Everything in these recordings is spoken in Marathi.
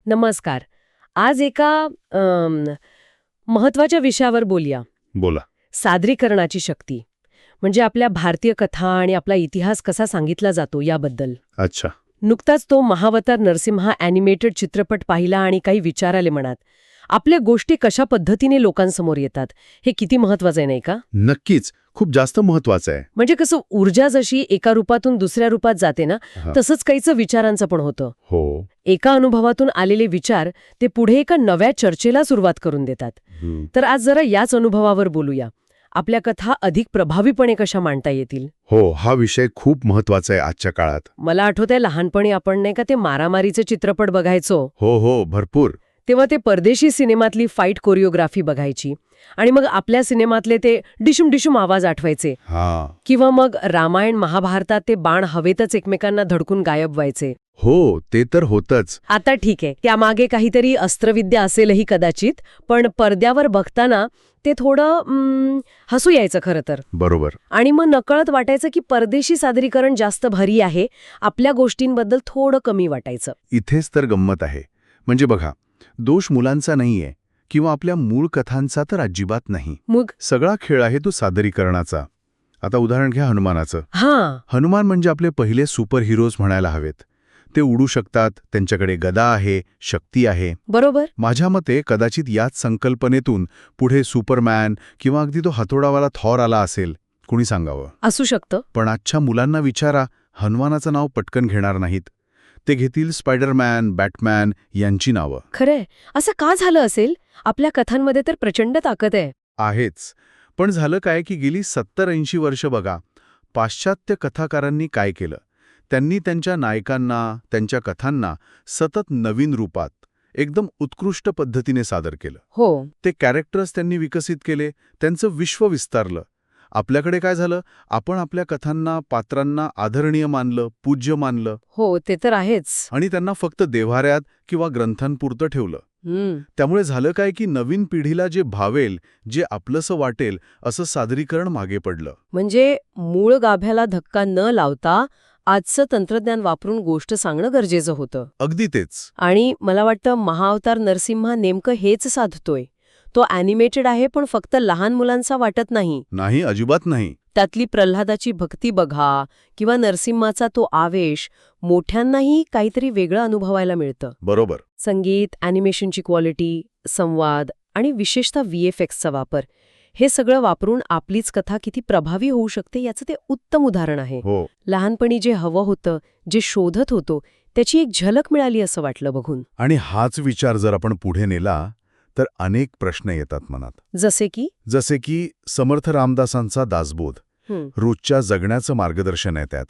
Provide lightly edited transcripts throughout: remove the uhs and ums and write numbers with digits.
नमस्कार. आज एका महत्वाच्या विषयावर बोलूया. बोला. सादरीकरणाची शक्ती. म्हणजे आपल्या भारतीय कथा आणि आपला इतिहास कसा सांगितला जातो याबद्दल. अच्छा. नुकताच तो महावतार नरसिम्हा ॲनिमेटेड चित्रपट पाहिला आणि काही विचार आले मनात. आपल्या गोष्टी कशा पद्धतीने लोकांसमोर येतात हे किती महत्वाचं आहे, नाही का? नक्कीच. खूप जास्त महत्वाचं आहे. म्हणजे कसं ऊर्जा जशी एका रूपातून दुसऱ्या रूपात जाते ना, हा. तसंच काहीचं विचारांचं पण होतं. हो. एका अनुभवातून आलेले विचार ते पुढे एका नव्या चर्चेला सुरुवात करून देतात. तर आज जरा याच अनुभवावर बोलूया. आपल्या कथा अधिक प्रभावीपणे कशा मांडता येतील. हो, हा विषय खूप महत्वाचा आहे आजच्या काळात. मला आठवतंय लहानपणी आपण नाही का ते मारामारीचे चित्रपट बघायचो. हो, भरपूर. तेव्हा ते परदेशी सिनेमातली फाईट कोरिओग्राफी बघायची आणि मग आपल्या सिनेमातले ते डिशुम डिशुम आवाज आठवायचे. हा. किंवा मग रामायण महाभारतात ते बाण हवेतच एकमेकांना धडकून गायब व्हायचे. हो, ते तर होतच. आता ठीक आहे, त्यामागे काहीतरी अस्त्रविद्या असेलही कदाचित, पण पडद्यावर बघताना ते थोडं हसू यायचं खरं तर. बरोबर. आणि मग नकळत वाटायचं की परदेशी सादरीकरण जास्त भारी आहे, आपल्या गोष्टींबद्दल थोडं कमी वाटायचं. इथेच तर गंमत आहे. म्हणजे बघा, दोष मुलांचा नाहीये किंवा आपल्या मूळ कथांचा तर अजिबात नाही. मग सगळा खेळ आहे तो सादरीकरणाचा. आता उदाहरण घ्या हनुमानाचं. हां, हनुमान म्हणजे आपले पहिले सुपर हिरोज म्हणायला हवेत. ते उडू शकतात, त्यांच्याकडे गदा आहे, शक्ती आहे. बरोबर. माझ्या मते कदाचित याच संकल्पनेतून पुढे सुपरमॅन किंवा अगदी तो हातोडावाला थॉर आला असेल, कुणी सांगावं. असू शकतं. पण आजच्या मुलांना विचारा, हनुमानाचं नाव पटकन घेणार नाहीत. ते घेतील स्पायडरमॅन, बॅटमॅन यांची नावं. खरंय. असं का झालं असेल? आपल्या कथांमध्ये तर प्रचंड ताकद आहे. आहेच. पण झालं काय की गेली 70-80 वर्ष बघा, पाश्चात्य कथाकारांनी काय केलं. त्यांनी त्यांच्या नायकांना, त्यांच्या कथांना सतत नवीन रूपात, एकदम उत्कृष्ट पद्धतीने सादर केलं. हो. ते कॅरेक्टर्स त्यांनी विकसित केले, त्यांचं विश्व विस्तारलं. आपल्याकडे काय झालं, आपण आपल्या कथांना, पात्रांना आदरणीय मानलं, पूज्य मानलं हो, ते तर आहेच. आणि त्यांना फक्त देव्हाऱ्यात किंवा ग्रंथांपुरतं ठेवलं. त्यामुळे झालं काय की नवीन पिढीला जे भावेल, जे आपलंसं वाटेल असं सादरीकरण मागे पडलं. म्हणजे मूळ गाभ्याला धक्का न लावता आजचं तंत्रज्ञान वापरून गोष्ट सांगणं गरजेचं होतं. अगदी तेच. आणि मला वाटतं महाअवतार नरसिम्हा नेमकं हेच साधतोय. तो ॲनिमेटेड आहे पण फक्त लहान मुलांचा वाटत नाही. नाही, अजिबात नाही. त्यातली प्रल्हादाची भक्ती बघा किंवा नरसिम्हाचा तो आवेश, मोठ्यांनाही काहीतरी वेगळं अनुभवायला मिळतं. बरोबर. संगीत, ॲनिमेशनची क्वालिटी, संवाद आणि विशेषतः VFXचा वापर, हे सगळं वापरून आपलीच कथा किती प्रभावी होऊ शकते याचं ते उत्तम उदाहरण आहे. हो. लहानपणी जे हवं होतं, जे शोधत होतो, त्याची एक झलक मिळाली असं वाटलं बघून. आणि हाच विचार जर आपण पुढे नेला तर अनेक प्रश्न येतात मनात. जसे की समर्थ रामदासांचा दासबोध, रोजच्या जगण्याचं मार्गदर्शन आहे त्यात.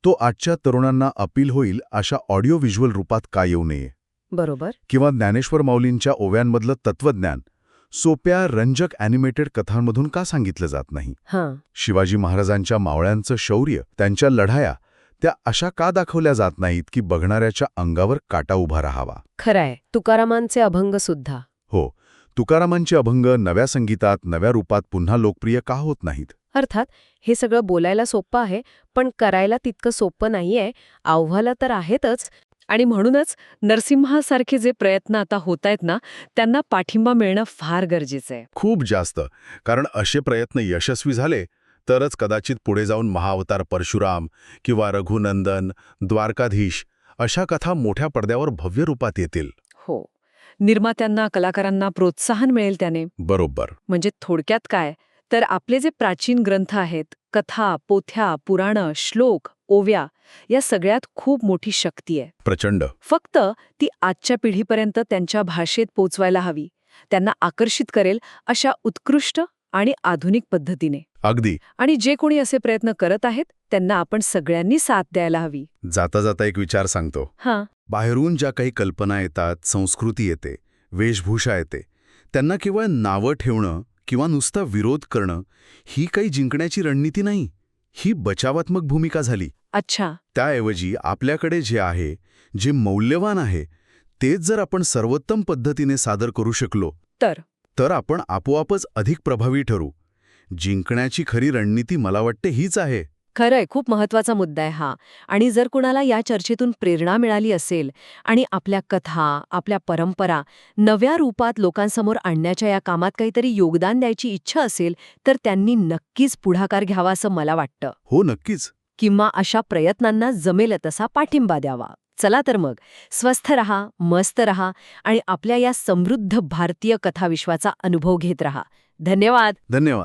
तो आजच्या तरुणांना अपील होईल अशा ऑडिओ व्हिज्युअल रूपात का येऊ नये. बरोबर. किंवा ज्ञानेश्वर माऊलींच्या ओव्यांमधलं तत्वज्ञान सोप्या रंजक ॲनिमेटेड कथांमधून का सांगितलं जात नाही. शिवाजी महाराजांच्या मावळ्यांचं शौर्य, त्यांच्या लढाया, त्या अशा का दाखवल्या जात नाहीत की बघणाऱ्याच्या अंगावर काटा उभा राहावा. खरंय. तुकारामांचे अभंग सुद्धा. हो, तुकारामांचे अभंग नव्या संगीतात, नव्या रूपात पुन्हा लोकप्रिय का होत नाहीत. अर्थात हे सगळं बोलायला सोपं आहे, पण करायला तितकं सोपं नाहीये. आव्हानं तर आहेतच. आणि म्हणूनच नरसिम्हासारखे जे प्रयत्न आता होत आहेत ना, त्यांना पाठिंबा मिळणं फार गरजेचं आहे. खूप जास्त. कारण असे प्रयत्न यशस्वी झाले तरच कदाचित पुढे जाऊन महाअवतार परशुराम किंवा रघुनंदन, द्वारकाधीश अशा कथा मोठ्या पडद्यावर भव्य रूपात येतील. हो. निर्मात्यांना, कलाकारांना प्रोत्साहन मिळेल त्याने. बरोबर. म्हणजे थोडक्यात काय, तर आपले जे प्राचीन ग्रंथ आहेत, कथा, पोथ्या, पुराणं, श्लोक, ओव्या, या सगळ्यात खूप मोठी शक्ती आहे. प्रचंड. फक्त ती आजच्या पिढीपर्यंत त्यांच्या भाषेत पोचवायला हवी. त्यांना आकर्षित करेल अशा उत्कृष्ट आणि आधुनिक पद्धतीने. अगदी. आणि जे कोणी असे प्रयत्न करत आहेत त्यांना आपण सगळ्यांनी साथ द्यायला हवी. जाता जाता एक विचार सांगतो. बाहेरून ज्या काही कल्पना येतात, संस्कृती येते, वेशभूषा येते, त्यांना केवळ नावं ठेवणं किंवा नुसता विरोध करणं ही काही जिंकण्याची रणनीती नाही. ही बचावात्मक भूमिका झाली. अच्छा. त्याऐवजी आपल्याकडे जे आहे, जे मौल्यवान आहे, तेच जर आपण सर्वोत्तम पद्धतीने सादर करू शकलो तर आपण आपोआपच अधिक प्रभावी ठरू. जिंकण्याची खरी रणनीती मला वाटते हीच आहे. खरंय, खूप महत्वाचा मुद्दा आहे हा. आणि जर कुणाला या चर्चेतून प्रेरणा मिळाली असेल आणि आपल्या कथा, आपल्या परंपरा नव्या रूपात लोकांसमोर आणण्याच्या या कामात काहीतरी योगदान द्यायची इच्छा असेल, तर त्यांनी नक्कीच पुढाकार घ्यावा असं मला वाटतं. हो, नक्कीच. किंवा अशा प्रयत्नांना जमेल तसा पाठिंबा द्यावा. चला तर मग, स्वस्थ रहा, मस्त रहा आणि आपल्या या समृद्ध भारतीय कथाविश्वाचा अनुभव घेत रहा. धन्यवाद. धन्यवाद.